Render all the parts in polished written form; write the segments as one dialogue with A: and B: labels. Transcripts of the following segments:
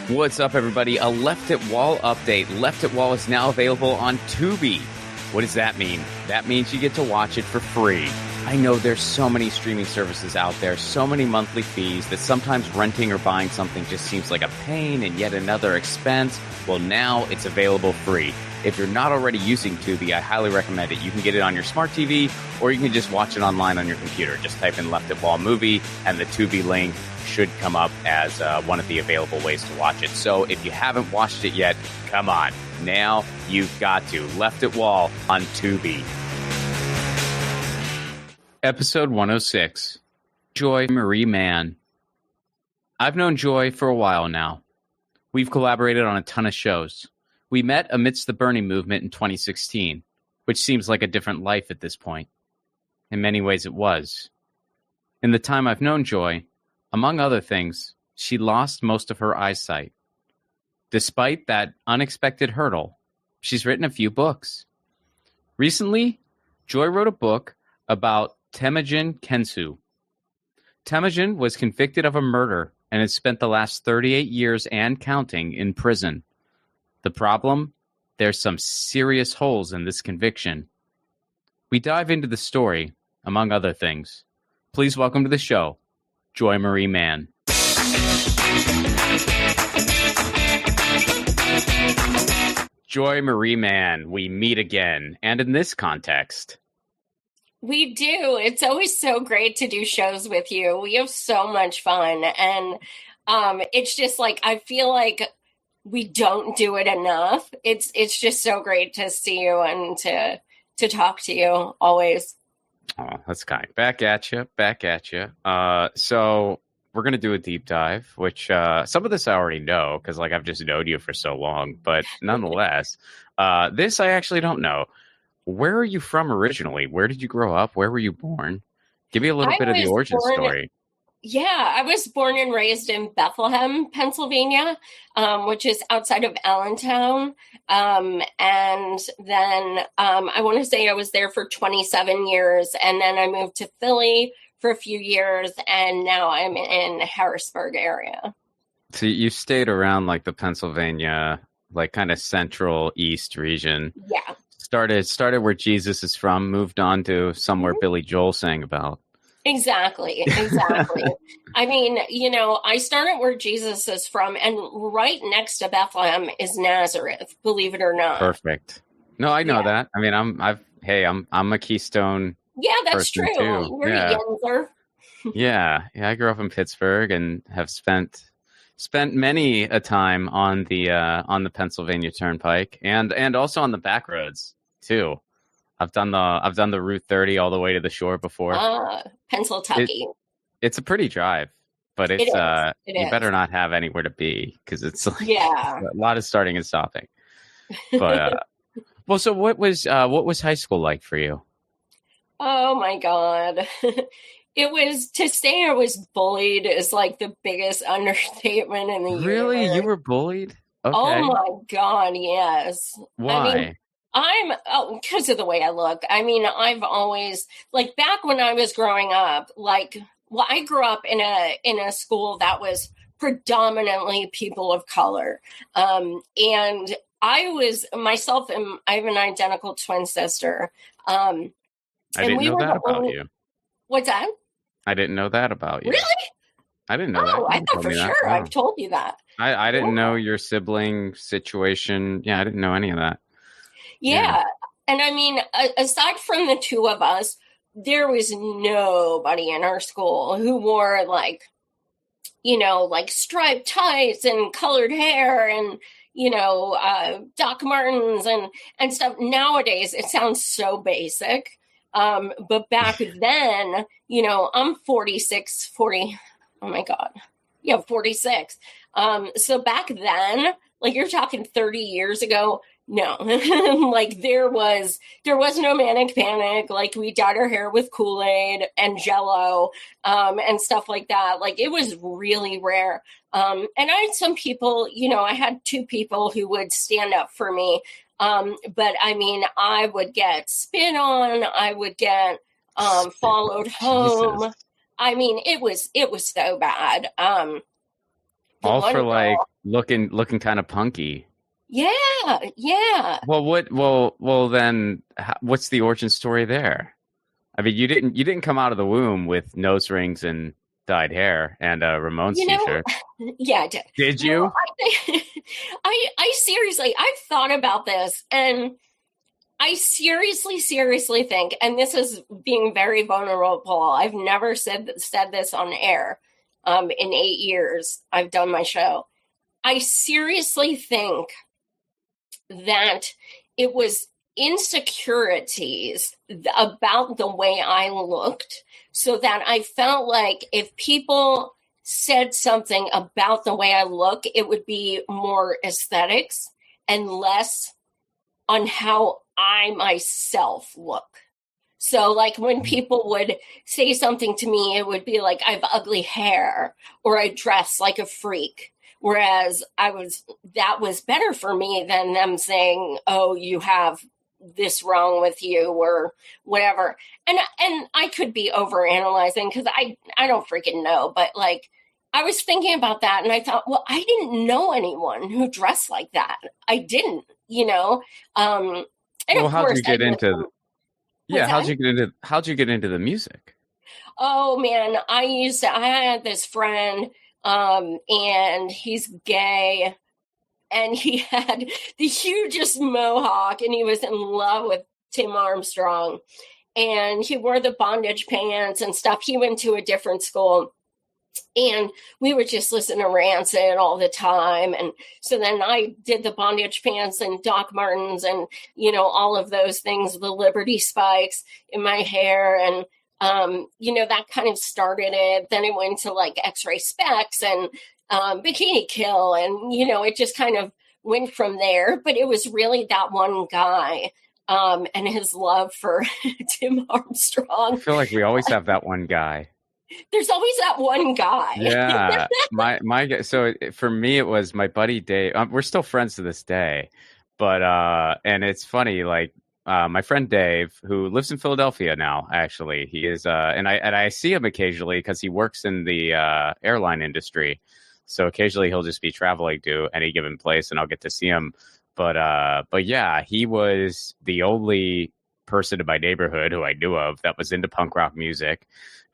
A: What's up, everybody? A Left It Wall update. Left It Wall is now available on Tubi. What does that mean? That means you get to watch it for free. I know there's so many streaming services out there, so many monthly fees, that sometimes renting or buying something just seems like a pain and yet another expense. Well, now it's available free. If you're not already using Tubi, I highly recommend it. You can get it on your smart TV, or you can just watch it online on your computer. Just type in Left It Wall movie, and the Tubi link should come up as one of the available ways to watch it. So if you haven't watched it yet, come on. Now you've got to. Left It Wall on Tubi. Episode 106. Joy Marie Mann. I've known Joy for a while now. We've collaborated on a ton of shows. We met amidst the Bernie movement in 2016, which seems like a different life at this point. In many ways it was. In the time I've known Joy, among other things, she lost most of her eyesight. Despite that unexpected hurdle, she's written a few books. Recently, Joy wrote a book about Temujin Kensu. Temujin was convicted of a murder and has spent the last 38 years and counting in prison. The problem? There's some serious holes in this conviction. We dive into the story, among other things. Please welcome to the show, Joy Marie Mann. Joy Marie Mann, we meet again, and in this context.
B: We do. It's always so great to do shows with you. We have so much fun, and it's just like I feel like we don't do it enough. It's just so great to see you and to talk to you always.
A: Oh, that's kind. Back at you. So we're going to do a deep dive, which some of this I already know because I've just known you for so long. But nonetheless, this I actually don't know. Where are you from originally? Where did you grow up? Where were you born? Give me a little bit of the origin story.
B: Yeah, I was born and raised in Bethlehem, Pennsylvania, which is outside of Allentown. And then I want to say I was there for 27 years. And then I moved to Philly for a few years. And now I'm in Harrisburg area.
A: So you stayed around the Pennsylvania, kind of central east region.
B: Yeah.
A: Started where Jesus is from, moved on to somewhere Billy Joel sang about.
B: Exactly. I mean, I started where Jesus is from, and right next to Bethlehem is Nazareth, believe it or not.
A: Perfect. No, I know that. I mean, I'm a Keystone.
B: Yeah, that's true.
A: Too.
B: You're a Yenzer.
A: Yeah. I grew up in Pittsburgh and have spent many a time on the Pennsylvania Turnpike and also on the back roads too. I've done the Route 30 all the way to the shore before.
B: Pennsylvania.
A: It's a pretty drive, but you better not have anywhere to be because it's a lot of starting and stopping. But well, so what was high school like for you?
B: Oh my God. It was, to say I was bullied is the biggest understatement in the universe.
A: Really? You were bullied? Okay.
B: Oh my God, yes.
A: Why?
B: Because of the way I look. I mean, I've always, back when I was growing up, I grew up in a school that was predominantly people of color. And I was myself, and I have an identical twin sister.
A: I didn't know that about you.
B: What's that?
A: I didn't know that about you.
B: Really?
A: I didn't know that.
B: Oh, I thought for sure I've told you that.
A: I didn't know your sibling situation. Yeah, I didn't know any of that.
B: Yeah. And I mean, aside from the two of us, there was nobody in our school who wore striped tights and colored hair and, Doc Martens and stuff. Nowadays, it sounds so basic. But back then, I'm 46. Oh my God. Yeah, 46. So back then, you're talking 30 years ago, no, there was no manic panic. We dyed our hair with Kool-Aid and Jell-O, and stuff like that. It was really rare. And I had some people, I had two people who would stand up for me. But I mean, I would get spit on, I would get, followed home. Jesus. I mean, it was so bad. the
A: All
B: one
A: for like
B: girl.
A: looking kind of punky.
B: Yeah, yeah.
A: Well, then what's the origin story there? I mean, you didn't come out of the womb with nose rings and dyed hair and a Ramones
B: You know,
A: t-shirt.
B: yeah, I did.
A: Did
B: No,
A: you?
B: I seriously, I've thought about this, and I seriously think, and this is being very vulnerable. I've never said this on air. In 8 years I've done my show. I seriously think that it was insecurities about the way I looked, so that I felt like if people said something about the way I look, it would be more aesthetics and less on how I myself look. So, like, when people would say something to me, it would be like, I have ugly hair or I dress like a freak. Whereas that was better for me than them saying, oh, you have this wrong with you or whatever. And I could be overanalyzing because I don't freaking know. But like, I was thinking about that and I thought, well, I didn't know anyone who dressed like that. I didn't, you know? And
A: Well,
B: of
A: how'd
B: course,
A: you get into
B: what's
A: yeah,
B: that?
A: how'd you get into the music?
B: Oh man, I had this friend, and he's gay, and he had the hugest mohawk, and he was in love with Tim Armstrong, and he wore the bondage pants and stuff. He went to a different school, and we would just listen to Rancid all the time. And so then I did the bondage pants and Doc Martens and, all of those things, the Liberty spikes in my hair. And, that kind of started it. Then it went to like X-ray specs and Bikini Kill. And, it just kind of went from there. But it was really that one guy and his love for Tim
A: I
B: Armstrong.
A: feel like we always have that one guy.
B: There's always that one guy.
A: Yeah, so for me it was my buddy Dave. We're still friends to this day, but and it's funny, like my friend Dave, who lives in Philadelphia now. Actually, he is, and I see him occasionally because he works in the airline industry. So occasionally he'll just be traveling to any given place, and I'll get to see him. But yeah, he was the only person in my neighborhood who I knew of that was into punk rock music.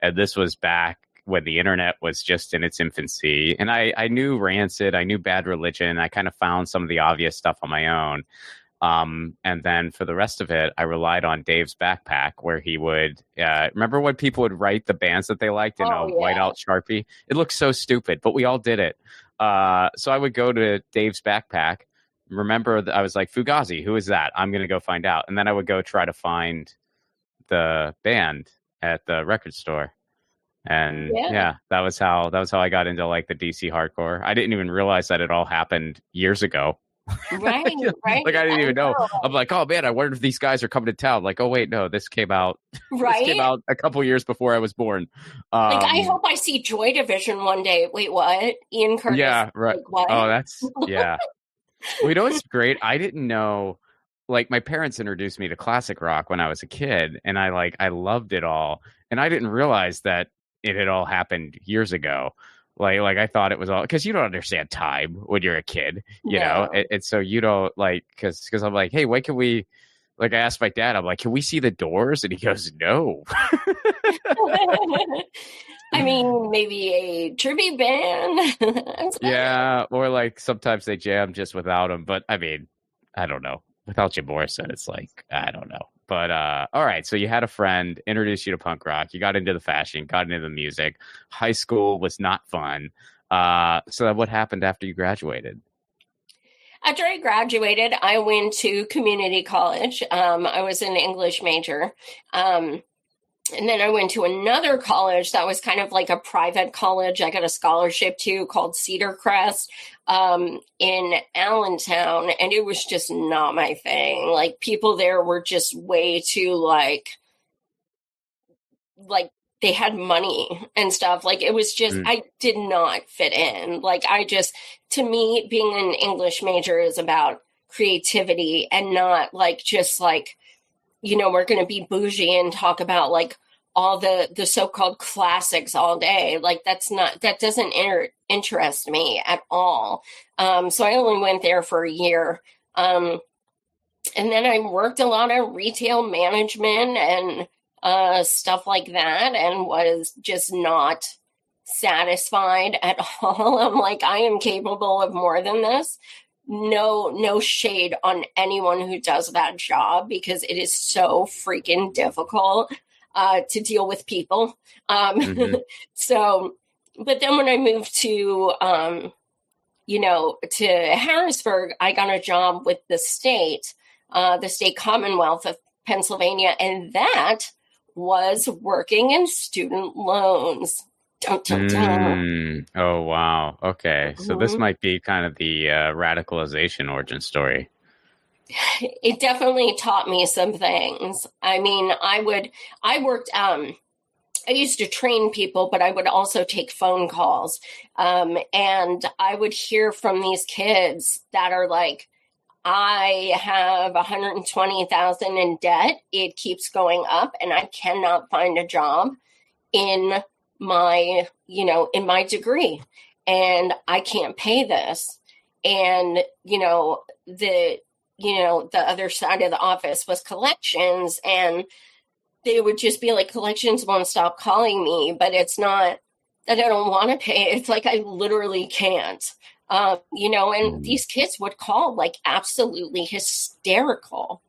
A: And this was back when the internet was just in its infancy. And I knew Rancid, I knew Bad Religion. I kind of found some of the obvious stuff on my own. And then for the rest of it, I relied on Dave's backpack where he would, remember when people would write the bands that they liked in a whiteout Sharpie? It looked so stupid, but we all did it. So I would go to Dave's backpack. Remember, I was like, Fugazi, who is that? I'm going to go find out. And then I would go try to find the band at the record store. And yeah, that was how I got into like the DC hardcore. I didn't even realize that it all happened years ago.
B: Right.
A: Like I didn't even know. I'm like, oh man, I wonder if these guys are coming to town. Like, oh wait, no, this came out.
B: Right.
A: This came out a couple years before I was born.
B: Like, I hope I see Joy Division one day. Wait, what? Ian Curtis?
A: Yeah, right.
B: Like, what?
A: Oh, that's yeah. Well, it's great. I didn't know. Like my parents introduced me to classic rock when I was a kid, and I loved it all, and I didn't realize that it had all happened years ago. Like I thought it was all because you don't understand time when you're a kid, you know, and so you don't like because I'm like, hey, when can we? Like I asked my dad, I'm like, can we see the Doors? And he goes, no.
B: I mean, maybe a tribute band.
A: Yeah, or like sometimes they jam just without him. But I mean, I don't know. Without Jim Morrison, it's like I don't know. But all right, so you had a friend introduce you to punk rock. You got into the fashion, got into the music. High school was not fun. So what happened after you graduated?
B: After I graduated, I went to community college. I was an English major. And then I went to another college that was kind of like a private college. I got a scholarship to called Cedar Crest in Allentown. And it was just not my thing. Like people there were just way too like they had money and stuff. Like it was just, I did not fit in. Like to me, being an English major is about creativity and not like just like, we're going to be bougie and talk about like all the so-called classics all day. Like that doesn't interest me at all. So I only went there for a year. And then I worked a lot of retail management and stuff like that, and was just not satisfied at all. I'm like, I am capable of more than this. No shade on anyone who does that job, because it is so freaking difficult to deal with people. So, but then when I moved to, to Harrisburg, I got a job with the state Commonwealth of Pennsylvania, and that was working in student loans. Dun, dun, dun.
A: Oh, wow. Okay. So this might be kind of the radicalization origin story.
B: It definitely taught me some things. I mean, I used to train people, but I would also take phone calls. And I would hear from these kids that are like, I have 120,000 in debt. It keeps going up and I cannot find a job in my degree, and I can't pay this. And, the other side of the office was collections, and they would just be like, collections won't stop calling me, but it's not that I don't want to pay. It's like, I literally can't, and these kids would call like absolutely hysterical,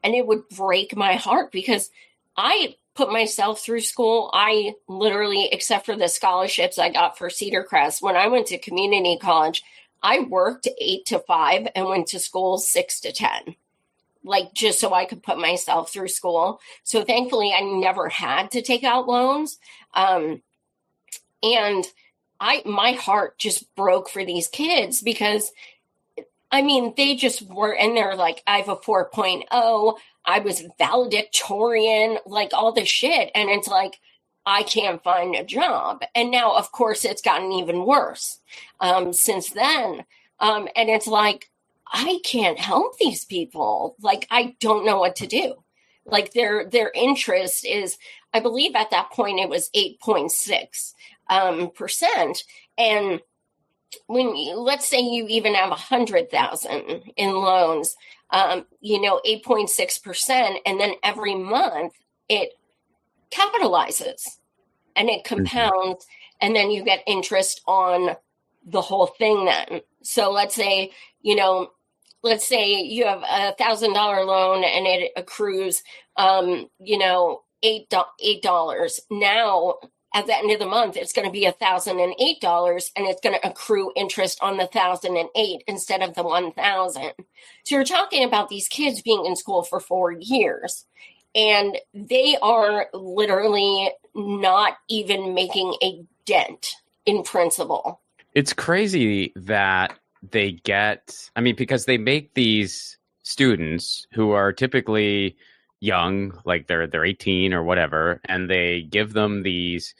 B: and it would break my heart, because I put myself through school. I literally, except for the scholarships I got for Cedar Crest, when I went to community college, I worked 8 to 5 and went to school 6 to 10, like just so I could put myself through school. So thankfully, I never had to take out loans. And my heart just broke for these kids, because I mean, they just were, and they're like, I have a 4.0. I was valedictorian, like all this shit. And it's like, I can't find a job. And now, of course, it's gotten even worse since then. And it's like, I can't help these people. Like, I don't know what to do. Like their interest is, I believe at that point it was 8.6%. And let's say you even have 100,000 in loans, 8.6%, and then every month it capitalizes and it compounds, and then you get interest on the whole thing then. So let's say you have $1,000 loan and it accrues, $8. Now, at the end of the month, it's going to be $1,008, and it's going to accrue interest on the 1,008 instead of the 1,000. So you're talking about these kids being in school for 4 years, and they are literally not even making a dent in principal.
A: It's crazy that they get, because they make these students who are typically young, like they're 18 or whatever, and they give them these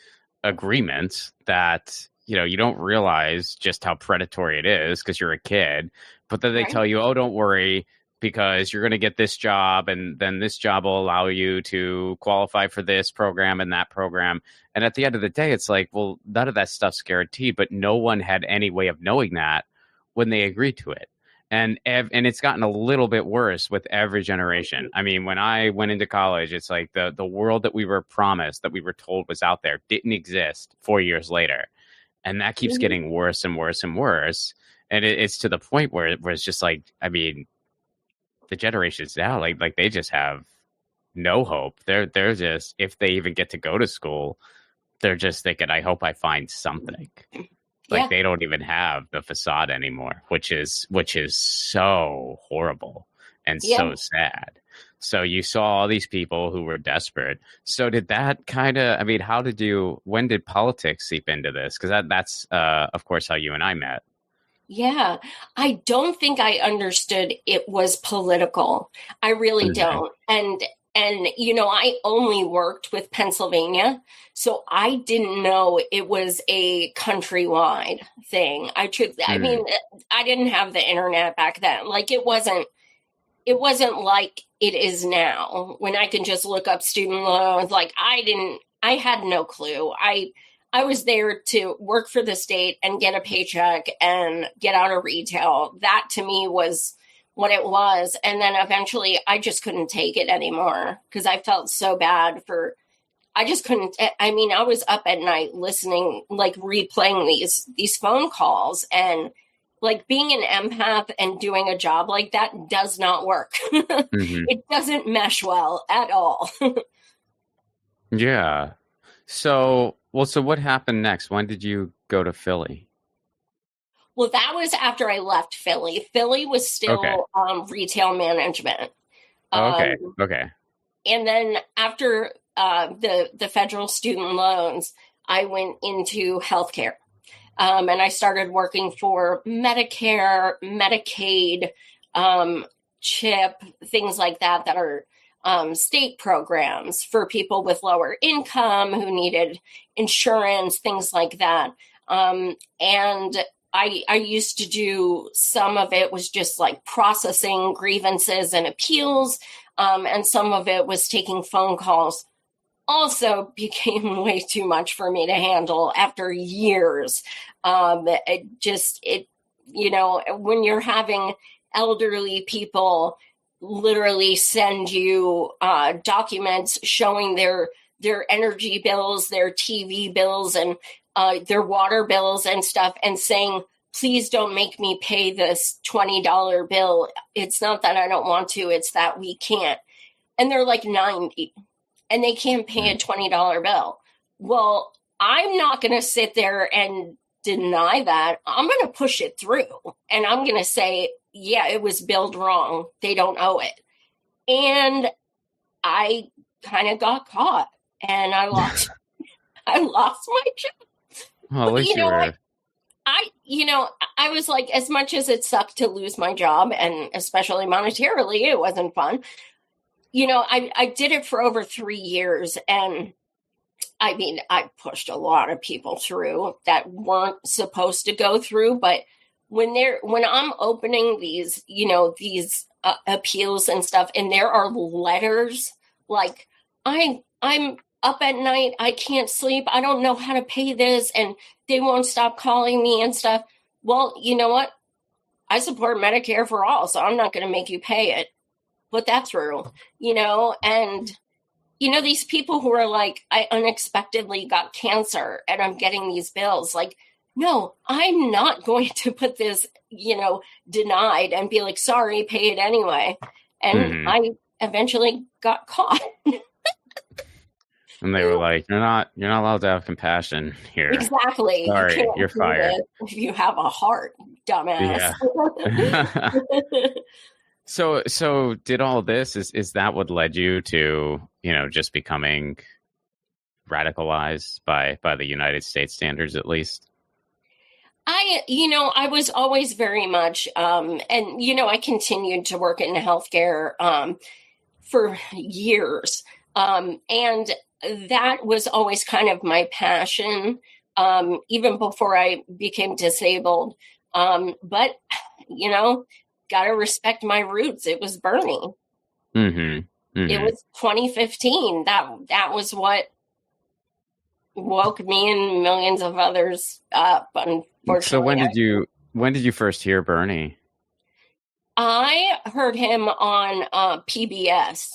A: agreements that you don't realize just how predatory it is because you're a kid, but then they tell you, oh, don't worry, because you're going to get this job, and then this job will allow you to qualify for this program and that program. And at the end of the day, it's like, well, none of that stuff's guaranteed, but no one had any way of knowing that when they agreed to it. And it's gotten a little bit worse with every generation. When I went into college, it's like the world that we were promised, that we were told was out there, didn't exist 4 years later. And that keeps getting worse and worse and worse. And it's to the point where it's just like, the generations now, like they just have no hope. They're just, if they even get to go to school, they're just thinking, I hope I find something. Like they don't even have the facade anymore, which is so horrible and so sad. So you saw all these people who were desperate. So did that kind of, when did politics seep into this? Because that's of course, how you and I met.
B: Yeah, I don't think I understood it was political. I really don't. And I only worked with Pennsylvania, so I didn't know it was a countrywide thing. I didn't have the internet back then. Like it wasn't like it is now, when I can just look up student loans. Like, I had no clue. I was there to work for the state and get a paycheck and get out of retail. That to me was what it was. And then eventually I just couldn't take it anymore because I felt so bad I just couldn't. I mean, I was up at night listening, like replaying these phone calls, and like being an empath and doing a job like that does not work.
A: Mm-hmm.
B: It doesn't mesh well at all.
A: Yeah. So what happened next? When did you go to Philly?
B: Well, that was after I left Philly. Philly was still retail management.
A: Okay.
B: And then after the federal student loans, I went into healthcare. And I started working for Medicare, Medicaid, CHIP, things like that are state programs for people with lower income who needed insurance, things like that. And I used to do, some of it was just like processing grievances and appeals, and some of it was taking phone calls. Also became way too much for me to handle after years. When you're having elderly people literally send you documents showing their energy bills, their TV bills, and their water bills and stuff, and saying, please don't make me pay this $20 bill. It's not that I don't want to, it's that we can't. And they're like 90 and they can't pay a $20 bill. Well, I'm not going to sit there and deny that. I'm going to push it through, and I'm going to say, yeah, it was billed wrong. They don't owe it. And I kind of got caught, and I lost my job.
A: Well, at least you were.
B: I was like, as much as it sucked to lose my job, and especially monetarily, it wasn't fun. I did it for over 3 years, and I mean, I pushed a lot of people through that weren't supposed to go through. But when I'm opening these appeals and stuff, and there are letters like, I'm up at night, I can't sleep, I don't know how to pay this, and they won't stop calling me and stuff. Well, you know what? I support Medicare for all, so I'm not going to make you pay it. Put that through, and these people who are like, I unexpectedly got cancer and I'm getting these bills. Like, no, I'm not going to put this, denied and be like, sorry, pay it anyway. And I eventually got caught.
A: And they were like, you're not allowed to have compassion here.
B: Exactly.
A: Sorry, you're fired.
B: If you have a heart, dumbass.
A: Yeah. So did all this, is that what led you to, just becoming radicalized by the United States standards, at least?
B: I was always very much, I continued to work in healthcare for years. And that was always kind of my passion, even before I became disabled. But, got to respect my roots. It was Bernie. It was 2015. That was what woke me and millions of others up, unfortunately.
A: So when did you first hear Bernie?
B: I heard him on PBS.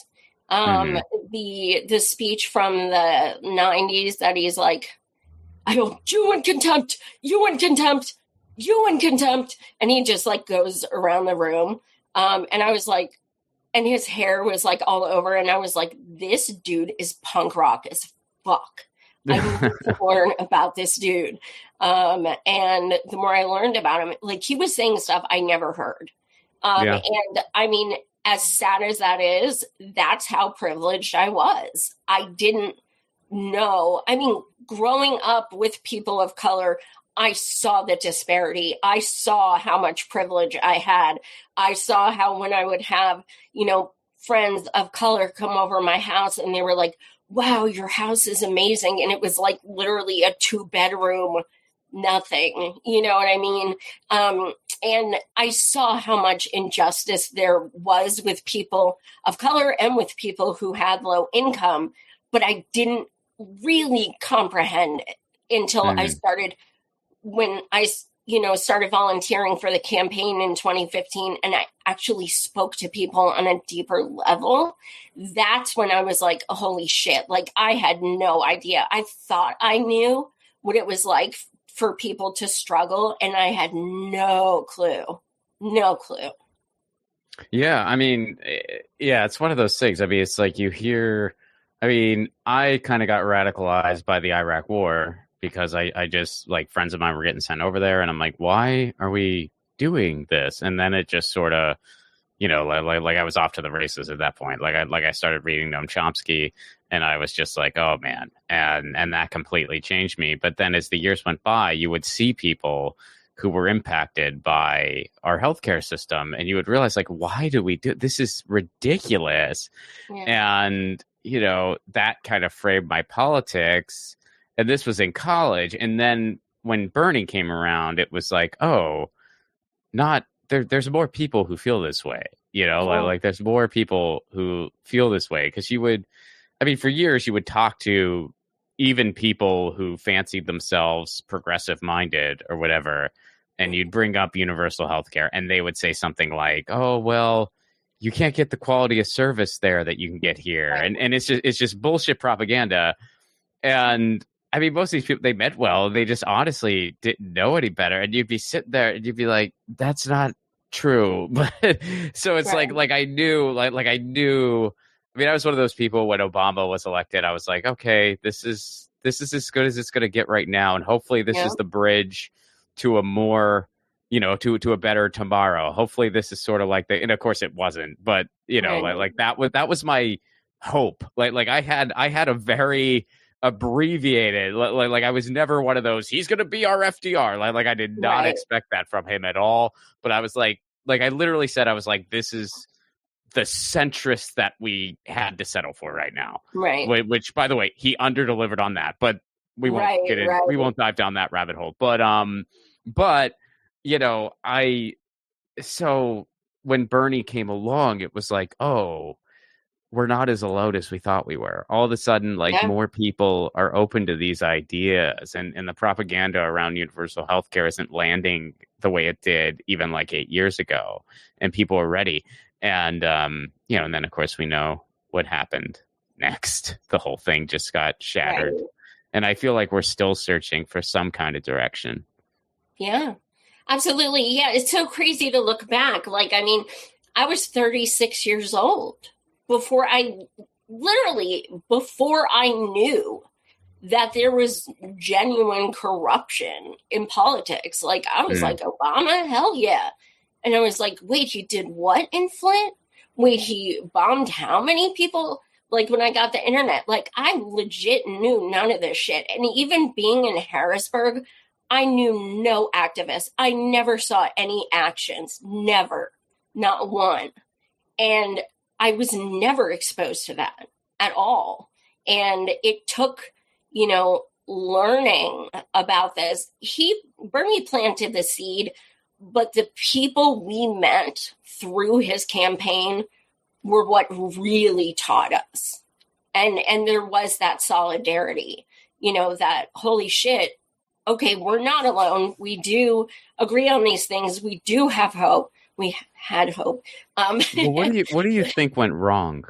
B: The speech from the 90s that he's like, I go, you in contempt, you in contempt, you in contempt. And he just like goes around the room. And I was like, and his hair was like all over. And I was like, this dude is punk rock as fuck. I need to learn about this dude. And the more I learned about him, like, he was saying stuff I never heard. And I mean, as sad as that is, that's how privileged I was. I didn't know. I mean, growing up with people of color, I saw the disparity. I saw how much privilege I had. I saw how when I would have, friends of color come over my house and they were like, wow, your house is amazing. And it was like literally a 2-bedroom, nothing. You know what I mean? And I saw how much injustice there was with people of color and with people who had low income, but I didn't really comprehend it until I started, when I, started volunteering for the campaign in 2015, and I actually spoke to people on a deeper level. That's when I was like, oh, holy shit. Like, I had no idea. I thought I knew what it was like for people to struggle, and I had no clue. No clue.
A: Yeah, I mean, yeah, it's one of those things. I mean, it's like you hear, I kind of got radicalized by the Iraq War because I just, like, friends of mine were getting sent over there, and I'm like, why are we doing this? And then it just sort of, like I was off to the races at that point. Like I started reading Noam Chomsky, and I was just like, oh man, and that completely changed me. But then as the years went by, you would see people who were impacted by our healthcare system, and you would realize, like, why do we do this? Is ridiculous. Yeah. And that kind of framed my politics. And this was in college. And then when Bernie came around, it was like, oh, not there. There's more people who feel this way. Like there's more people who feel this way, because for years you would talk to even people who fancied themselves progressive minded or whatever, and you'd bring up universal healthcare, and they would say something like, oh, well, you can't get the quality of service there that you can get here. Right. And it's just bullshit propaganda. And most of these people, they meant well. They just honestly didn't know any better. And you'd be sitting there and you'd be like, that's not true. But so it's right. like I knew, I was one of those people when Obama was elected. I was like, okay, this is as good as it's going to get right now. And hopefully this is the bridge to a more, to a better tomorrow. Hopefully this is sort of like and of course it wasn't, but right. that was my hope. Like I had a very abbreviated, like I was never one of those, he's going to be our FDR. Like I did not expect that from him at all. But I was like I literally said, I was like, this is the centrist that we had to settle for right now. Right. Which, by the way, he underdelivered on that, but we won't get in. Right. We won't dive down that rabbit hole. But so when Bernie came along, it was like, oh, we're not as alone as we thought we were. All of a sudden, more people are open to these ideas, and the propaganda around universal healthcare isn't landing the way it did even like 8 years ago, and people are ready. And, and then of course we know what happened next. The whole thing just got shattered. Right. And I feel like we're still searching for some kind of direction.
B: Yeah, absolutely. Yeah. It's so crazy to look back. I was 36 years old before I knew that there was genuine corruption in politics. I was like, Obama, hell yeah. And I was like, wait, he did what in Flint? Wait, he bombed how many people? When I got the internet, I legit knew none of this shit. And even being in Harrisburg, I knew no activists. I never saw any actions. Never. Not one. And I was never exposed to that at all. And it took, learning about this. Bernie planted the seed, but the people we met through his campaign were what really taught us. And there was that solidarity, that holy shit, okay, we're not alone. We do agree on these things. We do have hope. We had hope.
A: Well, what do you think went wrong?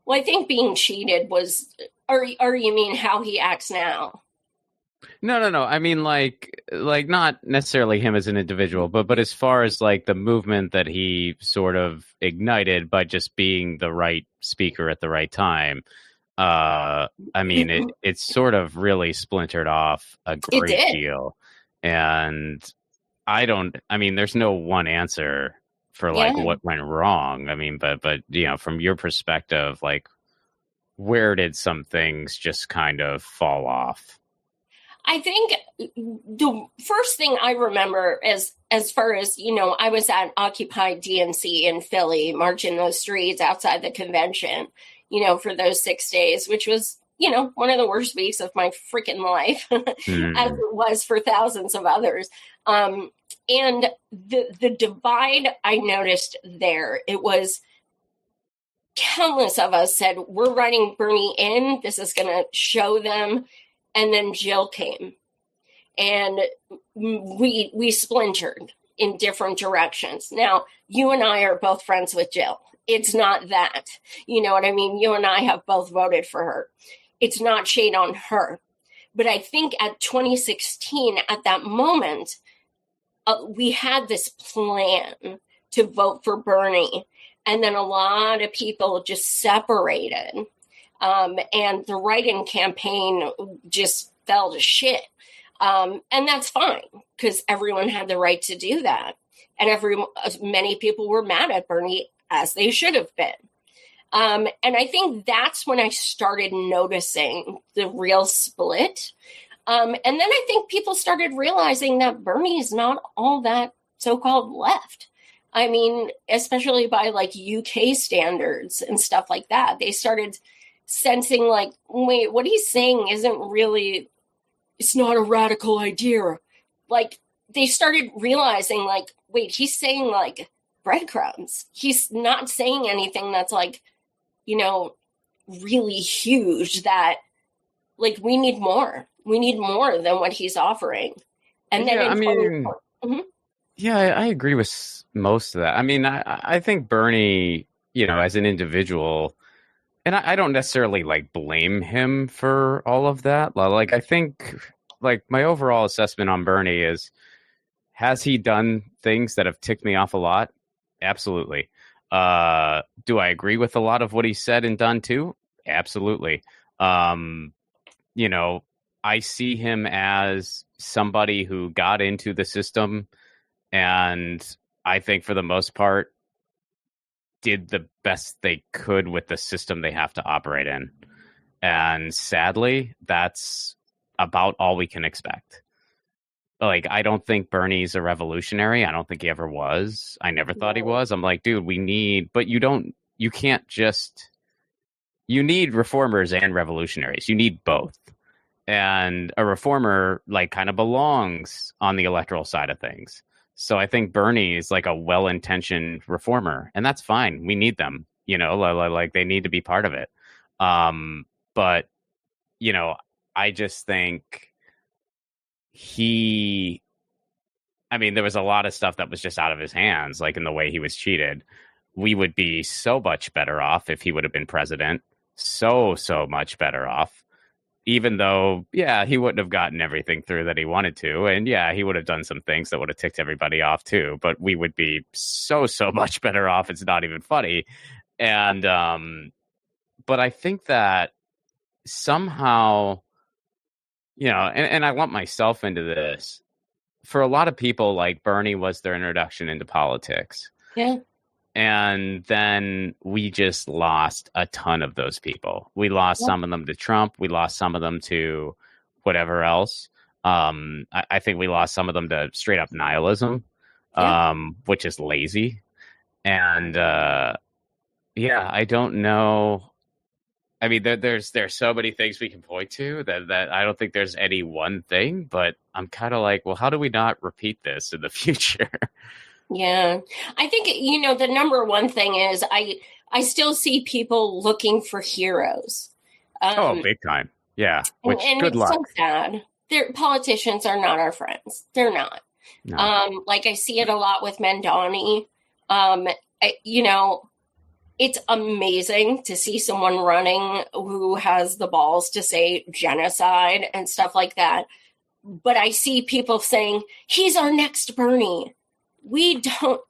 B: I think being cheated was, or you mean how he acts now?
A: No. I mean, like not necessarily him as an individual, but as far as the movement that he sort of ignited by just being the right speaker at the right time. It's sort of really splintered off a great deal. And there's no one answer for what went wrong. But from your perspective, where did some things just kind of fall off?
B: I think the first thing I remember as far as, I was at Occupy DNC in Philly, marching those streets outside the convention, for those 6 days, which was one of the worst weeks of my freaking life, as it was for thousands of others. And the divide I noticed there, it was countless of us said, we're writing Bernie in. This is going to show them. And then Jill came. And we splintered in different directions. Now, you and I are both friends with Jill. It's not that. You know what I mean? You and I have both voted for her. It's not shade on her. But I think at 2016, at that moment, we had this plan to vote for Bernie. And then a lot of people just separated. And the write-in campaign just fell to shit. And that's fine, because everyone had the right to do that. And many people were mad at Bernie, as they should have been. And I think that's when I started noticing the real split. And then I think people started realizing that Bernie is not all that so-called left. I mean, especially by like UK standards and stuff like that. They started sensing like, wait, what he's saying isn't really, it's not a radical idea. Like, they started realizing like, wait, he's saying like breadcrumbs. He's not saying anything that's like, really huge, that like we need more. We need more than what he's offering. And then
A: I agree with most of that. I mean, I think Bernie, as an individual, and I don't necessarily like blame him for all of that. Like, I think like my overall assessment on Bernie is, has he done things that have ticked me off a lot? Absolutely. Do I agree with a lot of what he said and done too? Absolutely. I see him as somebody who got into the system, and I think for the most part did the best they could with the system they have to operate in. And sadly, that's about all we can expect. Like, I don't think Bernie's a revolutionary. I don't think he ever was. I never thought he was. I'm like, dude, you need reformers and revolutionaries. You need both. And a reformer like kind of belongs on the electoral side of things. So I think Bernie is like a well-intentioned reformer, and that's fine. We need them, like they need to be part of it. But I just think there was a lot of stuff that was just out of his hands, like in the way he was cheated. We would be so much better off if he would have been president. So much better off. Even though, he wouldn't have gotten everything through that he wanted to. And he would have done some things that would have ticked everybody off too. But we would be so much better off. It's not even funny. And, but I think that somehow, and I lump myself into this, for a lot of people, like Bernie was their introduction into politics.
B: Yeah.
A: And then we just lost a ton of those people. We lost some of them to Trump. We lost some of them to whatever else. I think we lost some of them to straight up nihilism, which is lazy. And I don't know. I mean, there's so many things we can point to that I don't think there's any one thing. But I'm kind of like, well, how do we not repeat this in the future?
B: Yeah, I think, the number one thing is I still see people looking for heroes.
A: Big time. Yeah. Which,
B: and
A: good
B: it's
A: luck.
B: so sad. Politicians are not our friends. They're not. No. Like I see it a lot with Mendoni. It's amazing to see someone running who has the balls to say genocide and stuff like that. But I see people saying, he's our next Bernie. We don't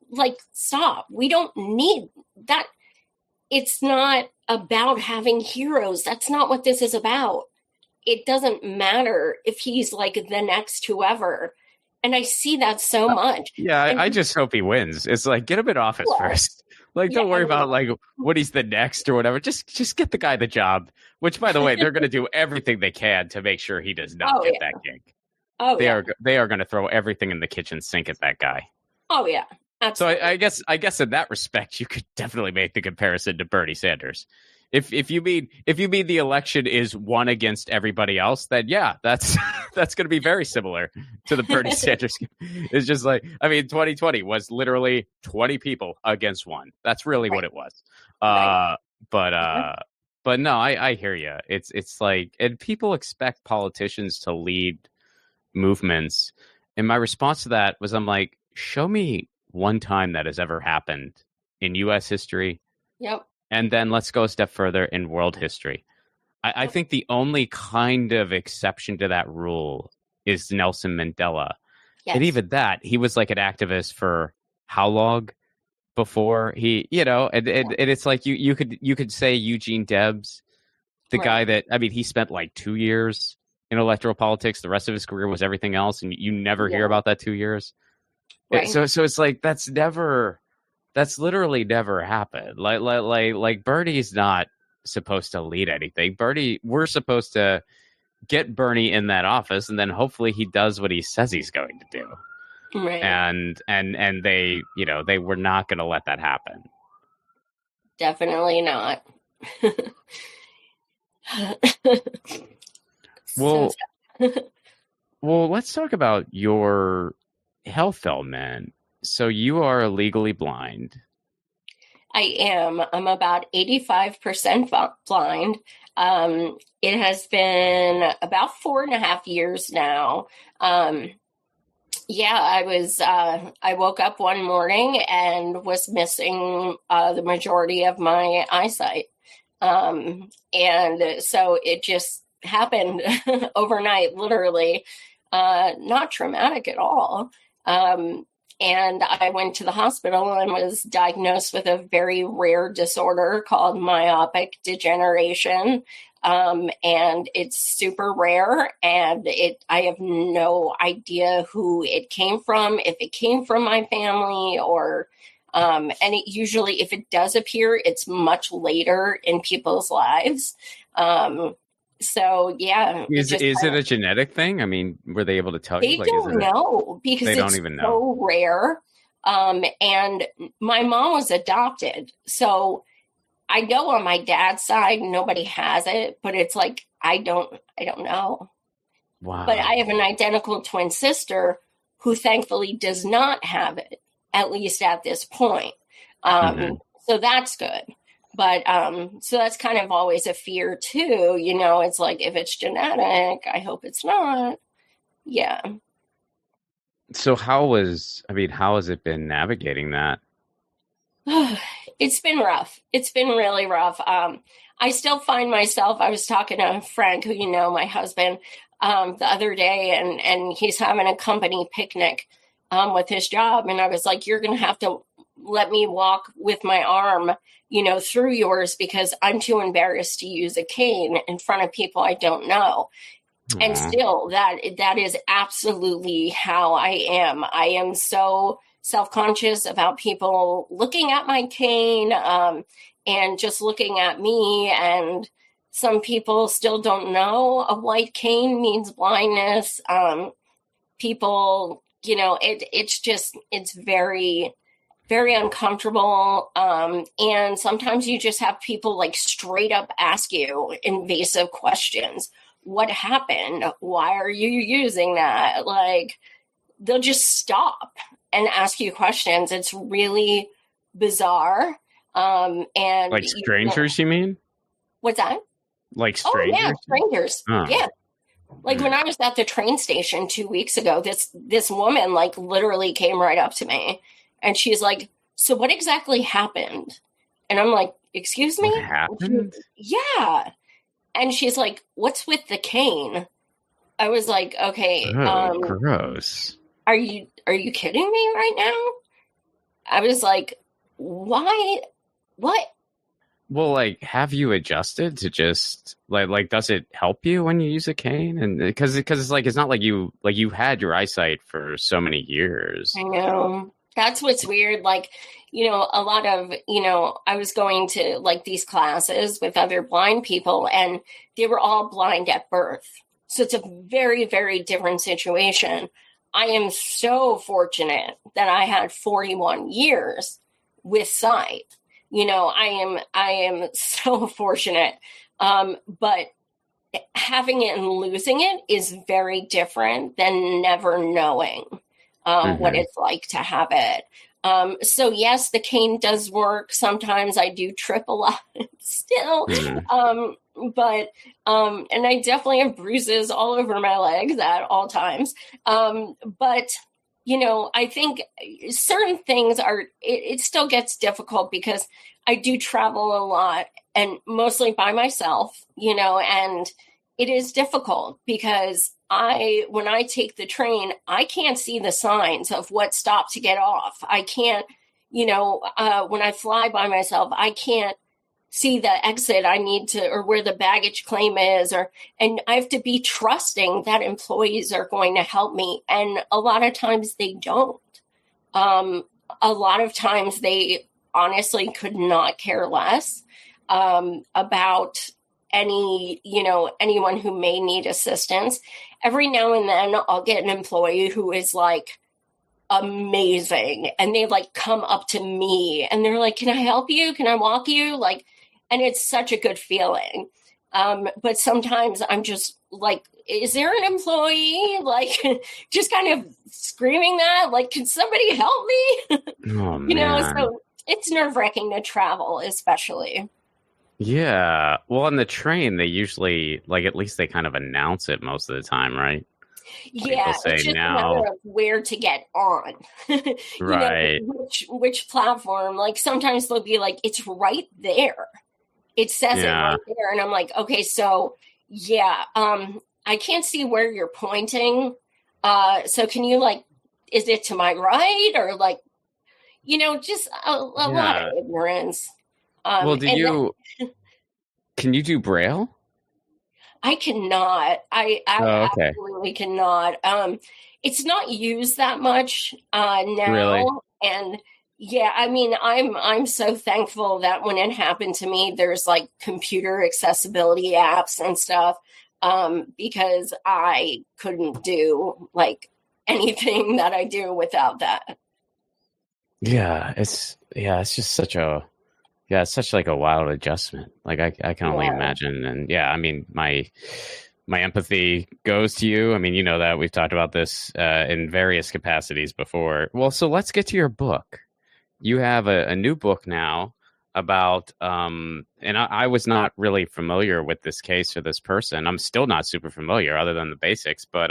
B: stop. We don't need that. It's not about having heroes. That's not what this is about. It doesn't matter if he's like the next whoever. And I see that so much.
A: I just hope he wins. It's like, get him in office first. Like, don't worry about like what he's the next or whatever. Just get the guy the job, which, by the way, they're going to do everything they can to make sure he does not get that gig. They are going to throw everything in the kitchen sink at that guy.
B: Oh, yeah. Absolutely.
A: So I guess in that respect, you could definitely make the comparison to Bernie Sanders. If you mean the election is one against everybody else, then yeah, that's that's going to be very similar to the Bernie Sanders. It's just like, I mean, 2020 was literally 20 people against one. That's really what it was.
B: Right.
A: But no, I hear you. It's like, and people expect politicians to lead movements, and my response to that was, I'm like, show me one time that has ever happened in U.S. history.
B: Yep.
A: And then let's go a step further in world history. I think the only kind of exception to that rule is Nelson Mandela.
B: Yes.
A: And even that, he was like an activist for how long before he, and it's like you could say Eugene Debs, the guy that, I mean, he spent like 2 years in electoral politics. The rest of his career was everything else. And you never hear about that 2 years. Right. So it's like, that's literally never happened. Like Bernie's not supposed to lead anything. We're supposed to get Bernie in that office, and then hopefully he does what he says he's going to do.
B: Right.
A: And they, they were not going to let that happen.
B: Definitely not.
A: Well, let's talk about your health element. So you are legally blind.
B: I am. I'm about 85% blind. It has been about 4.5 years now. I woke up one morning and was missing the majority of my eyesight. And so it just happened overnight, literally, not traumatic at all. And I went to the hospital and was diagnosed with a very rare disorder called myopic degeneration. And it's super rare, and I have no idea who it came from, if it came from my family or, and it usually, if it does appear, it's much later in people's lives. So yeah,
A: is it a genetic thing? I mean, were they able to tell you?
B: They don't know because it's so rare. And my mom was adopted, so I know on my dad's side nobody has it, but it's like I don't know.
A: Wow.
B: But I have an identical twin sister who thankfully does not have it, at least at this point. So that's good. But so that's kind of always a fear too, it's like, if it's genetic, I hope it's not. Yeah.
A: So how has it been navigating that?
B: It's been rough. It's been really rough. I still find myself, I was talking to Frank, who, my husband, the other day, and he's having a company picnic with his job. And I was like, you're going to have to let me walk with my arm, through yours, because I'm too embarrassed to use a cane in front of people I don't know. Aww. And still, that is absolutely how I am. I am so self-conscious about people looking at my cane and just looking at me. And some people still don't know a white cane means blindness. People, it's very, very uncomfortable. And sometimes you just have people like straight up ask you invasive questions. What happened? Why are you using that? Like, they'll just stop and ask you questions. It's really bizarre. And
A: like strangers, you mean?
B: What's that?
A: Like strangers?
B: Oh, yeah, strangers.
A: Oh.
B: Yeah. Like when I was at the train station 2 weeks ago, this woman like literally came right up to me and she's like, so what exactly happened? And I'm like, excuse me?
A: What happened?
B: Yeah. And she's like, what's with the cane? I was like, okay.
A: Oh, gross.
B: Are you kidding me right now? I was like, why? What?
A: Well, like, have you adjusted to just like does it help you when you use a cane? And because it's like, it's not like you had your eyesight for so many years.
B: I know. That's what's weird. Like, a lot of, I was going to like these classes with other blind people and they were all blind at birth. So it's a very, very different situation. I am so fortunate that I had 41 years with sight. I am so fortunate. But having it and losing it is very different than never knowing what it's like to have it. So yes, the cane does work. Sometimes I do trip a lot still. But and I definitely have bruises all over my legs at all times. But I think certain things it still gets difficult because I do travel a lot and mostly by myself, and it is difficult because when I take the train, I can't see the signs of what stop to get off. I can't, when I fly by myself, I can't see the exit I need to, or where the baggage claim is, and I have to be trusting that employees are going to help me. And a lot of times they don't. A lot of times they honestly could not care less about anyone who may need assistance. Every now and then I'll get an employee who is like amazing, and they like come up to me and they're like, "Can I help you? Can I walk you?" And it's such a good feeling. But sometimes I'm just like, is there an employee? Just kind of screaming that, can somebody help me?
A: Oh, man.
B: So it's nerve-wracking to travel, especially.
A: Yeah. Well, on the train, they usually, at least they kind of announce it most of the time, right?
B: Yeah, it's just a matter of where to get on.
A: Right.
B: Which platform. Sometimes they'll be like, it's right there. It says it right there. And I'm like, okay, so yeah, I can't see where you're pointing. So can you is it to my right? Or just a lot of ignorance.
A: Well, can you do Braille?
B: I cannot. I absolutely cannot. It's not used that much now.
A: Really?
B: And yeah, I mean, I'm so thankful that when it happened to me, there's computer accessibility apps and stuff, because I couldn't do anything that I do without that.
A: Yeah, it's just such a wild adjustment. I can only imagine. And yeah, I mean, my empathy goes to you. I mean, you know that we've talked about this in various capacities before. Well, so let's get to your book. You have a new book now about, and I was not really familiar with this case or this person. I'm still not super familiar other than the basics, but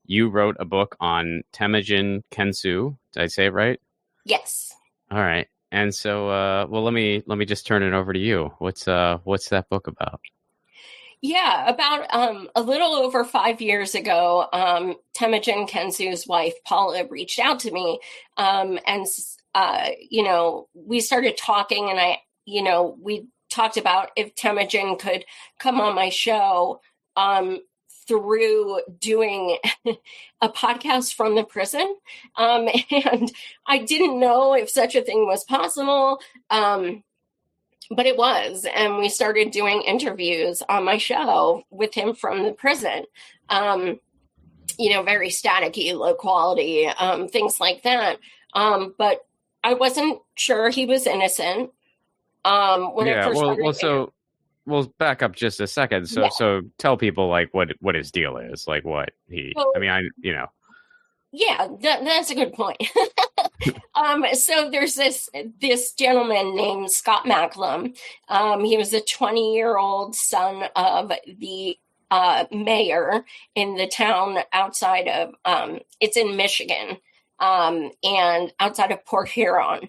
A: you wrote a book on Temujin Kensu. Did I say it right?
B: Yes.
A: All right. And so, well, let me just turn it over to you. What's that book about?
B: Yeah, about a little over 5 years ago, Temujin Kensu's wife, Paula, reached out to me, and we started talking, and we talked about if Temujin could come on my show through doing a podcast from the prison. And I didn't know if such a thing was possible, but it was. And we started doing interviews on my show with him from the prison. Very staticky, low quality, things like that. But I wasn't sure he was innocent. When I first started.
A: We'll back up just a second. So tell people what his deal is, what he.
B: Well, Yeah, that's a good point. So there's this gentleman named Scott Macklem. He was a 20-year-old son of the mayor in the town outside of it's in Michigan, and outside of Port Huron.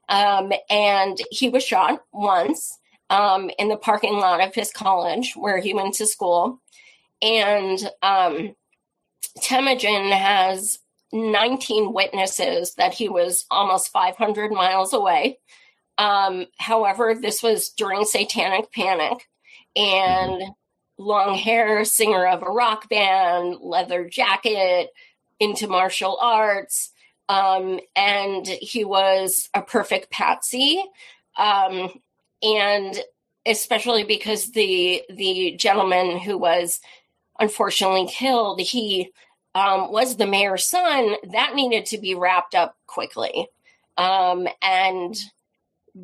B: And he was shot once in the parking lot of his college where he went to school. And Temujin has 19 witnesses that he was almost 500 miles away. However, this was during Satanic Panic, and long hair, singer of a rock band, leather jacket, into martial arts. And he was a perfect patsy. And especially because the gentleman who was unfortunately killed, he was the mayor's son, that needed to be wrapped up quickly. And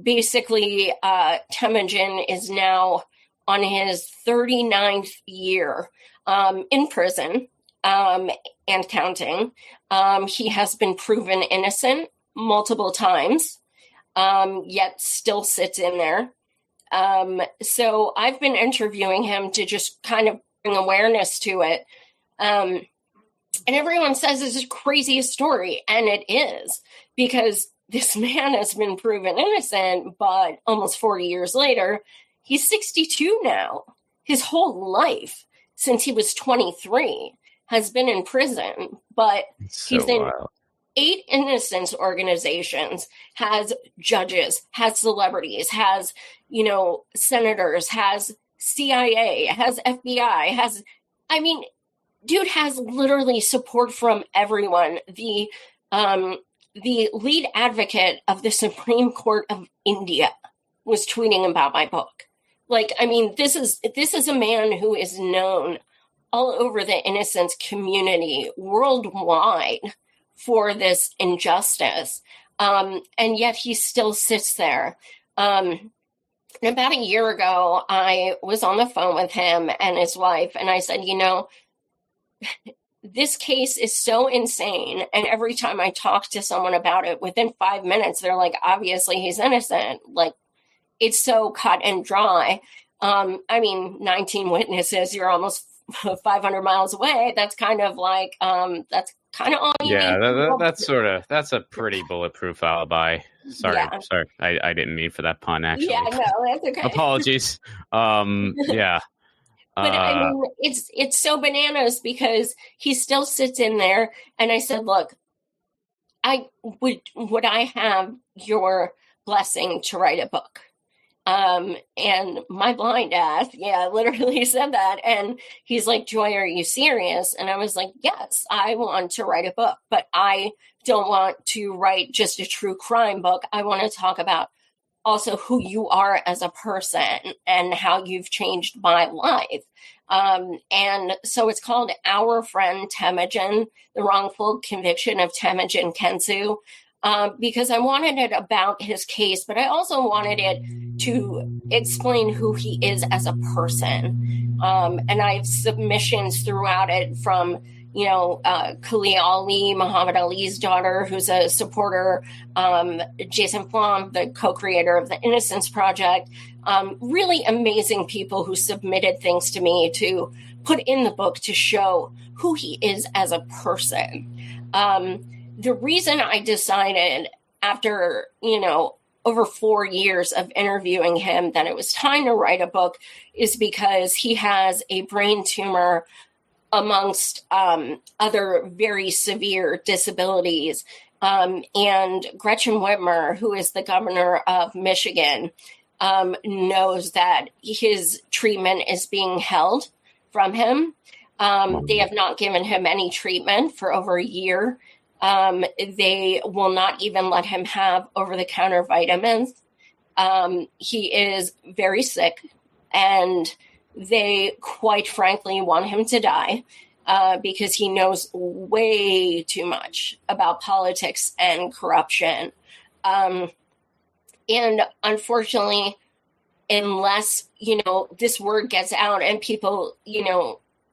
B: basically, Temujin is now on his 39th year in prison and counting. He has been proven innocent multiple times, yet still sits in there. So I've been interviewing him to just kind of bring awareness to it. And everyone says it's the craziest story, and it is, because this man has been proven innocent, but almost 40 years later, he's 62 now. His whole life, since he was 23, has been in prison, but he's in 8 innocence organizations, has judges, has celebrities, has, senators, has CIA, has FBI, dude has literally support from everyone. The lead advocate of the Supreme Court of India was tweeting about my book. This is a man who is known all over the innocence community worldwide for this injustice. And yet he still sits there. About a year ago, I was on the phone with him and his wife, and I said, this case is so insane. And every time I talk to someone about it, within 5 minutes, they're like, obviously he's innocent. It's so cut and dry. 19 witnesses, you're almost 500 miles away. That's kind of all you need.
A: That's a pretty bulletproof alibi. Sorry. I didn't mean for that pun, actually.
B: Yeah, no, that's okay.
A: Apologies. Yeah.
B: But it's so bananas because he still sits in there. And I said, look, would I have your blessing to write a book? And my blind ass, literally said that. And he's like, Joy, are you serious? And I was like, yes, I want to write a book, but I don't want to write just a true crime book. I want to talk about also who you are as a person and how you've changed my life. And so it's called Our Friend Temujin, the Wrongful Conviction of Temujin Kensu, because I wanted it about his case, but I also wanted it to explain who he is as a person. And I have submissions throughout it from Khalil Ali, Muhammad Ali's daughter, who's a supporter, Jason Flom, the co-creator of the Innocence Project, really amazing people who submitted things to me to put in the book to show who he is as a person. The reason I decided after, over 4 years of interviewing him that it was time to write a book is because he has a brain tumor amongst other very severe disabilities. And Gretchen Whitmer, who is the governor of Michigan, knows that his treatment is being held from him. They have not given him any treatment for over a year. They will not even let him have over-the-counter vitamins. He is very sick, and they quite frankly want him to die because he knows way too much about politics and corruption. And unfortunately, unless, this word gets out and people,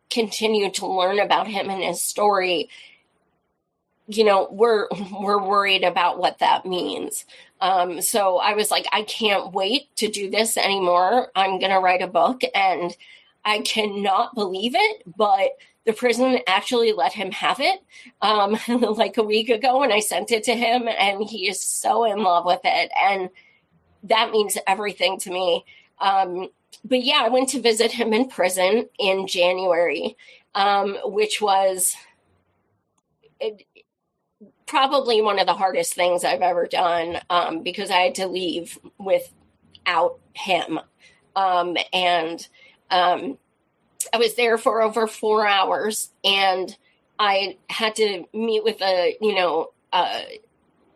B: continue to learn about him and his story, we're worried about what that means. So I was like, I can't wait to do this anymore. I'm going to write a book, and I cannot believe it, but the prison actually let him have it like a week ago, and I sent it to him, and he is so in love with it. And that means everything to me. But yeah, I went to visit him in prison in January, which was probably one of the hardest things I've ever done because I had to leave without him. And I was there for over 4 hours, and I had to meet with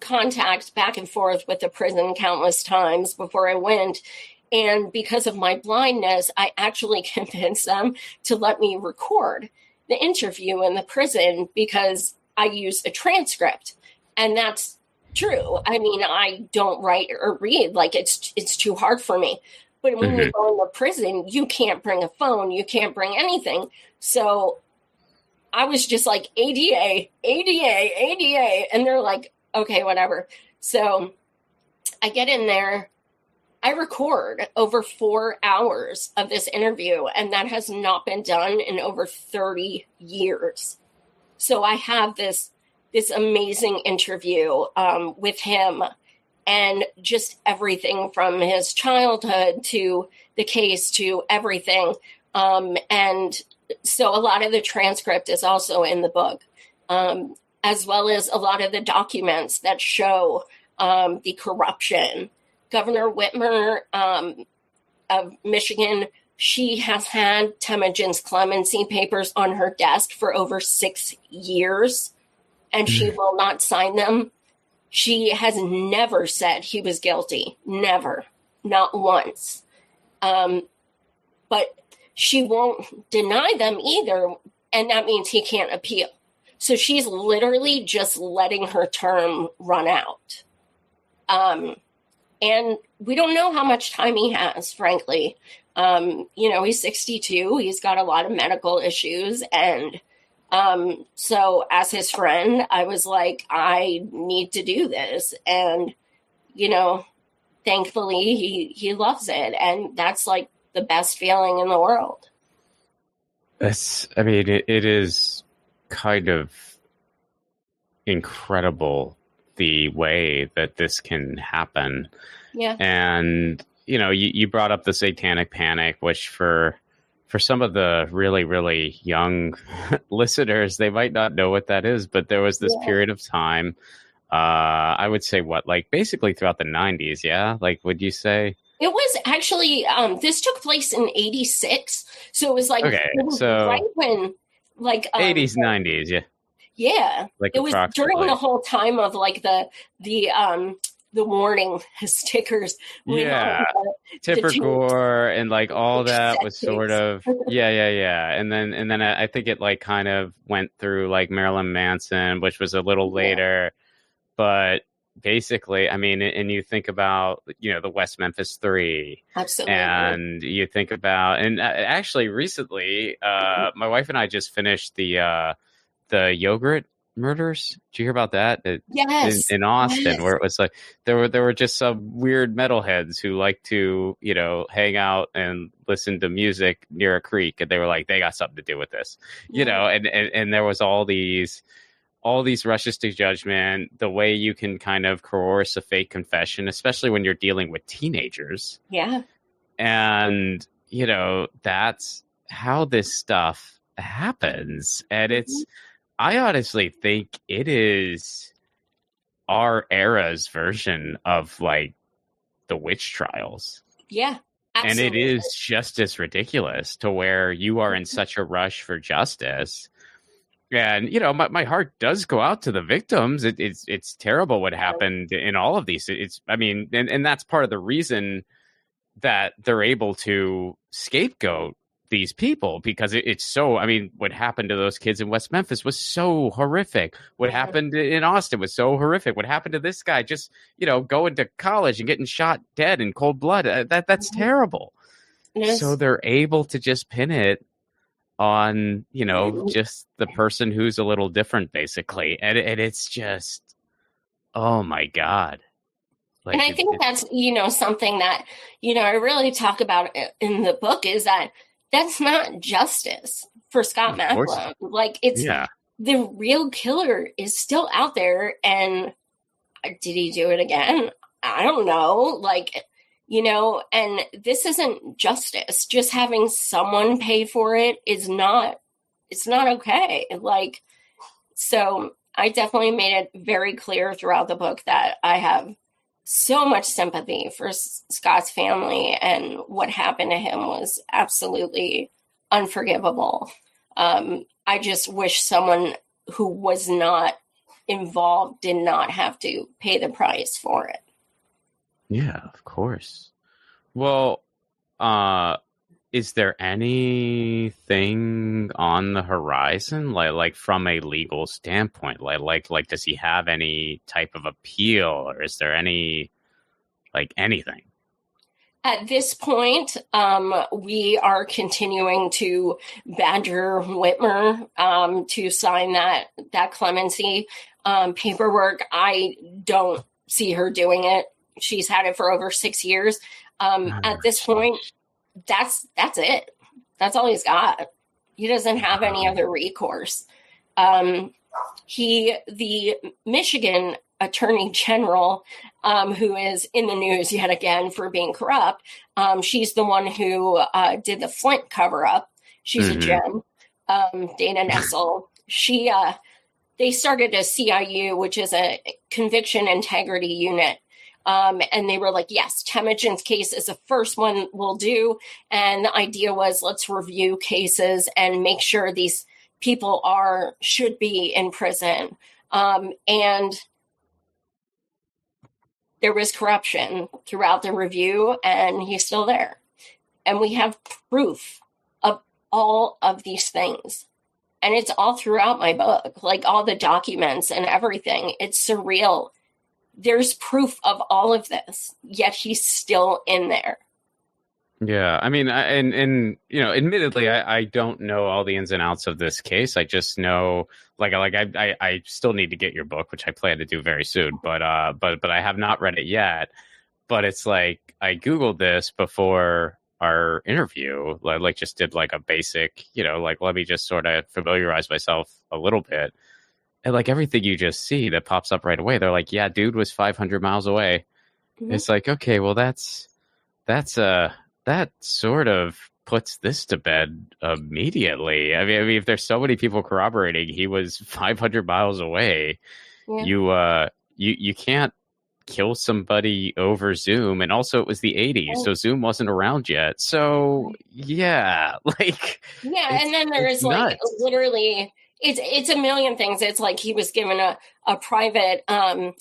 B: contact back and forth with the prison countless times before I went. And because of my blindness, I actually convinced them to let me record the interview in the prison because I use a transcript, and that's true. I mean, I don't write or read. Like it's too hard for me. But when you go into prison, you can't bring a phone. You can't bring anything. So I was just like, ADA, ADA, ADA. And they're like, okay, whatever. So I get in there. I record over 4 hours of this interview, and that has not been done in over 30 years. So I have this amazing interview with him, and just everything from his childhood to the case to everything. And so a lot of the transcript is also in the book, as well as a lot of the documents that show the corruption. Governor Whitmer of Michigan, she has had Temujin's clemency papers on her desk for over 6 years, and she will not sign them. She has never said he was guilty. Never. Not once. But she won't deny them either, and that means he can't appeal. So she's literally just letting her term run out. And we don't know how much time he has, frankly. He's 62. He's got a lot of medical issues. And so as his friend, I was like, I need to do this. And, thankfully he loves it. And that's like the best feeling in the world.
A: It is kind of incredible the way that this can happen.
B: Yeah.
A: And, you brought up the satanic panic, which for some of the really, really young listeners, they might not know what that is, but there was this period of time, I would say basically throughout the 90s. Yeah. Like, would you say?
B: It was actually, this took place in 86. So it was like,
A: okay,
B: right when
A: 80s, 90s. Yeah.
B: Yeah, it was during the whole time of like the warning stickers.
A: Yeah, Tipper Gore and like all that was sort of yeah. And then I think it like kind of went through like Marilyn Manson, which was a little later, but basically, and you think about the West Memphis 3,
B: absolutely,
A: and you think about actually recently, my wife and I just finished the yogurt murders. Did you hear about that?
B: Yes.
A: In Austin, where it was like there were just some weird metalheads who like to hang out and listen to music near a creek, and they were like they got something to do with this, and there was all these rushes to judgment, the way you can kind of coerce a fake confession, especially when you're dealing with teenagers.
B: Yeah.
A: And that's how this stuff happens, and I honestly think it is our era's version of like the witch trials.
B: Yeah, absolutely.
A: And it is just as ridiculous to where you are in such a rush for justice. And, my heart does go out to the victims. It's terrible what happened in all of these. And that's part of the reason that they're able to scapegoat these people, because it's so, what happened to those kids in West Memphis was so horrific. What happened in Austin was so horrific. What happened to this guy just, going to college and getting shot dead in cold blood, that's terrible. Yes. So they're able to just pin it on, just the person who's a little different, basically. And it's just, oh my God.
B: Like, and I think that's, something that, I really talk about in the book, is that that's not justice for Scott Macklin. Like, it's the real killer is still out there. And did he do it again? I don't know. Like, and this isn't justice. Just having someone pay for it it's not okay. Like, so I definitely made it very clear throughout the book that I have so much sympathy for Scott's family, and what happened to him was absolutely unforgivable. I just wish someone who was not involved did not have to pay the price for it.
A: Yeah, of course. Well, is there anything on the horizon, like from a legal standpoint? Like, does he have any type of appeal, or is there anything?
B: At this point, we are continuing to badger Whitmer to sign that clemency paperwork. I don't see her doing it. She's had it for over 6 years. At this point, that's it. That's all he's got. He doesn't have any other recourse. The Michigan Attorney General, who is in the news yet again for being corrupt, she's the one who did the Flint cover-up. She's a gem, Dana Nessel. They started a CIU, which is a conviction integrity unit. And they were like, yes, Temujin's case is the first one we'll do. And the idea was, let's review cases and make sure these people should be in prison. And there was corruption throughout the review, and he's still there. And we have proof of all of these things. And it's all throughout my book, like all the documents and everything. It's surreal. There's proof of all of this, yet he's still in there.
A: Yeah, I mean, and admittedly, I don't know all the ins and outs of this case. I just know, I still need to get your book, which I plan to do very soon. But I have not read it yet. But it's like I Googled this before our interview, just did like a basic, let me just sort of familiarize myself a little bit. And like everything you just see that pops up right away, they're like, yeah, dude was 500 miles away. Mm-hmm. It's like, okay, well, that sort of puts this to bed immediately. I mean, if there's so many people corroborating he was 500 miles away, yeah. You can't kill somebody over Zoom. And also it was the 80s, so Zoom wasn't around yet. So yeah,
B: and then there's literally it's a million things. It's like he was given a private an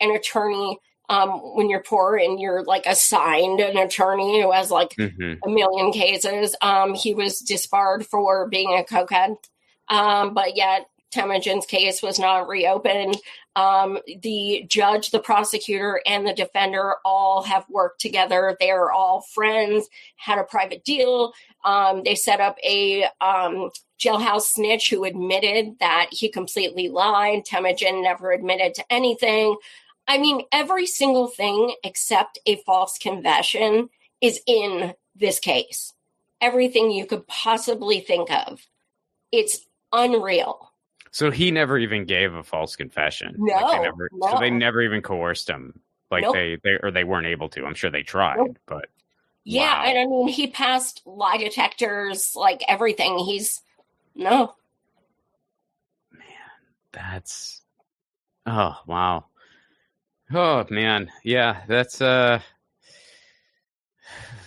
B: attorney when you're poor and you're like assigned an attorney who has like a million cases. He was disbarred for being a cokehead, but yet Temujin's case was not reopened. The judge, the prosecutor, and the defender all have worked together. They're all friends, had a private deal. They set up a jailhouse snitch who admitted that he completely lied. Temujin never admitted to anything. I mean, every single thing except a false confession is in this case. Everything you could possibly think of. It's unreal.
A: So he never even gave a false confession.
B: No,
A: no. So they never even coerced him.
B: Nope.
A: They weren't able to. I'm sure they tried, nope. But
B: yeah, wow. And I mean, he passed lie detectors, like everything. No.
A: Man, that's wow. Oh man, yeah, that's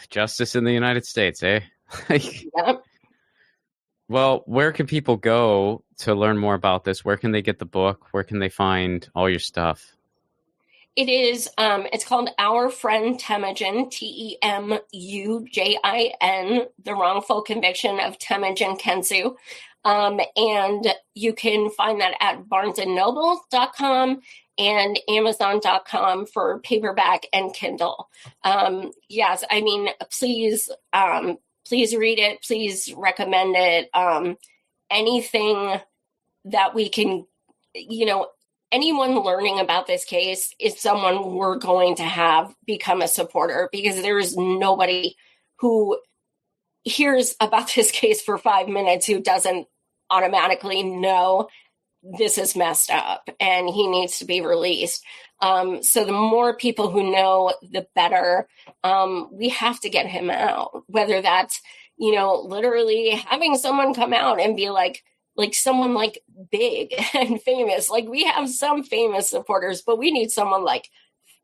A: justice in the United States, eh?
B: Yep.
A: Well, where can people go to learn more about this? Where can they get the book? Where can they find all your stuff?
B: It is, it's called Our Friend Temujin, Temujin, The Wrongful Conviction of Temujin Kensu. And you can find that at barnesandnoble.com and amazon.com for paperback and Kindle. Yes, I mean, please read it. Please recommend it. Anything that we can, anyone learning about this case is someone we're going to have become a supporter, because there is nobody who hears about this case for 5 minutes who doesn't automatically know this is messed up and he needs to be released. So the more people who know, the better. We have to get him out, whether that's, literally having someone come out and be like someone like big and famous. Like, we have some famous supporters, but we need someone like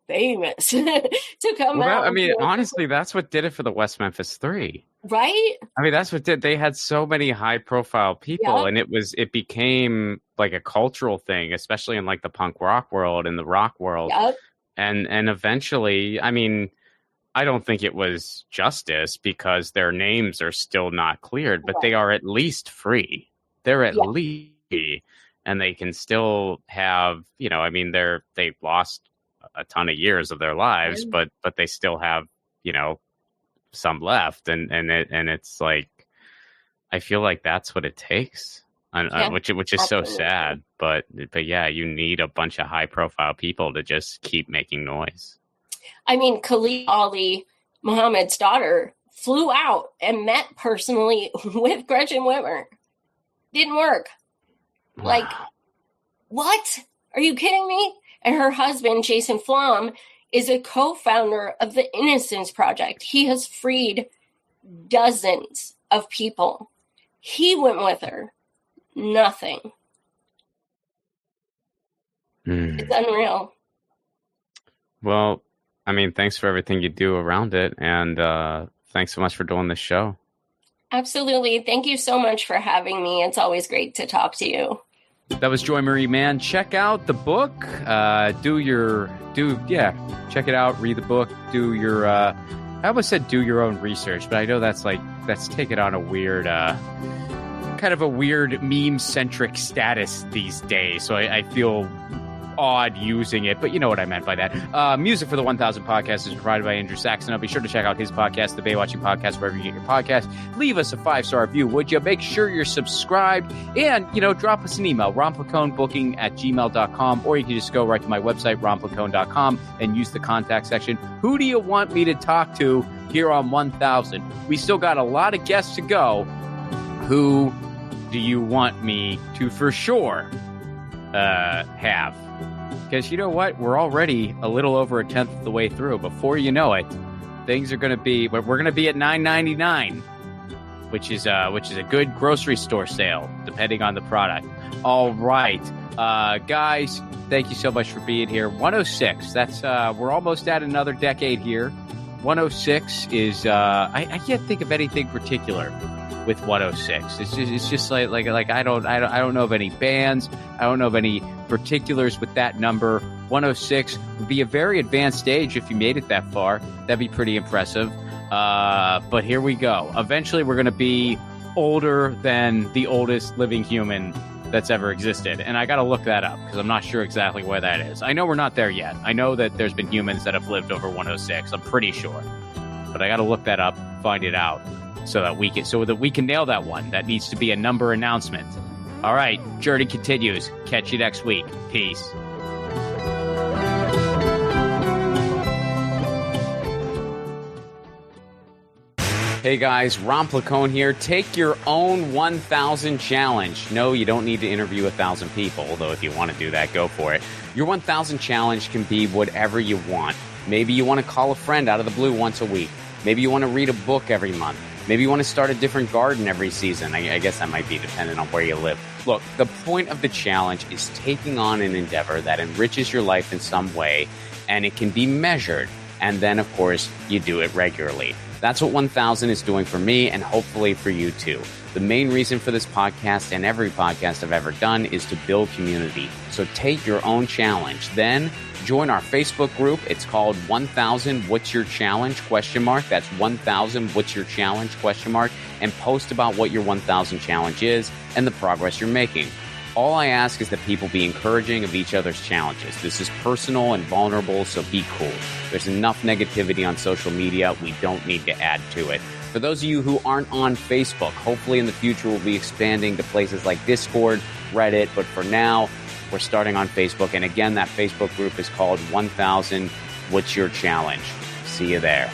B: famous to come out.
A: I mean, honestly, that's what did it for the West Memphis Three.
B: Right?
A: I mean, that's what they had so many high profile people, yep. And it became like a cultural thing, especially in like the punk rock world and the rock world.
B: Yep.
A: And eventually, I mean, I don't think it was justice because their names are still not cleared, but they are at least free. They're at least free, and they can still have, I mean, they've lost a ton of years of their lives, but they still have, some left. And it's like, I feel like that's what it takes, which is so sad. But yeah, you need a bunch of high profile people to just keep making noise.
B: I mean, Khalid Ali, Muhammad's daughter, flew out and met personally with Gretchen Whitmer. Didn't work.
A: Wow.
B: Like, what? Are you kidding me? And her husband, Jason Flom, is a co-founder of the Innocence Project. He has freed dozens of people. He went with her. Nothing. It's unreal.
A: Well, I mean, thanks for everything you do around it. And thanks so much for doing this show.
B: Absolutely. Thank you so much for having me. It's always great to talk to you.
A: That was Joy Marie Mann. Check out the book. Check it out. Read the book. Do your, I almost said do your own research, but I know that's taken on a weird, kind of a weird meme-centric status these days. So I feel odd using it, but you know what I meant by that. Music for the 1000 podcast is provided by Andrew Saxon. Be sure to check out his podcast, the Baywatching Podcast, wherever you get your podcast. Leave us a 5-star review, would you? Make sure you're subscribed, and drop us an email, romplaconebooking@gmail.com, or you can just go right to my website, romplacone.com, and use the contact section. Who do you want me to talk to here on 1000? We still got a lot of guests to go. Who do you want me to for sure have? Because you know what? We're already a little over a tenth of the way through. Before you know it, things are going to be, we're going to be at $9.99, which is a good grocery store sale, depending on the product. All right, guys, thank you so much for being here. 106. That's we're almost at another decade here. 106 is I can't think of anything particular with 106. It's just like I don't know of any bands. I don't know of any particulars with that number. 106 would be a very advanced age if you made it that far. That'd be pretty impressive. But here we go. Eventually, we're going to be older than the oldest living human that's ever existed. And I got to look that up because I'm not sure exactly where that is. I know we're not there yet. I know that there's been humans that have lived over 106. I'm pretty sure. But I got to look that up, find it out. So that we can nail that one. That needs to be a number announcement. All right, journey continues. Catch you next week. Peace. Hey guys, Ron Placone here. Take your own 1000 challenge. No, you don't need to interview 1,000 people, although if you want to do that, go for it. Your 1000 challenge can be whatever you want. Maybe you want to call a friend out of the blue once a week. Maybe you want to read a book every month. Maybe you want to start a different garden every season. I guess that might be dependent on where you live. Look, the point of the challenge is taking on an endeavor that enriches your life in some way, and it can be measured. And then, of course, you do it regularly. That's what 1000 is doing for me, and hopefully for you too. The main reason for this podcast and every podcast I've ever done is to build community. So take your own challenge. Then join our Facebook group. It's called 1000 What's Your Challenge? ? That's 1000 What's Your Challenge ? And post about what your 1000 challenge is and the progress you're making. All I ask is that people be encouraging of each other's challenges. This is personal and vulnerable, so be cool. There's enough negativity on social media. We don't need to add to it. For those of you who aren't on Facebook, hopefully in the future we'll be expanding to places like Discord, Reddit, but for now, we're starting on Facebook. And again, that Facebook group is called 1000 What's Your Challenge? See you there.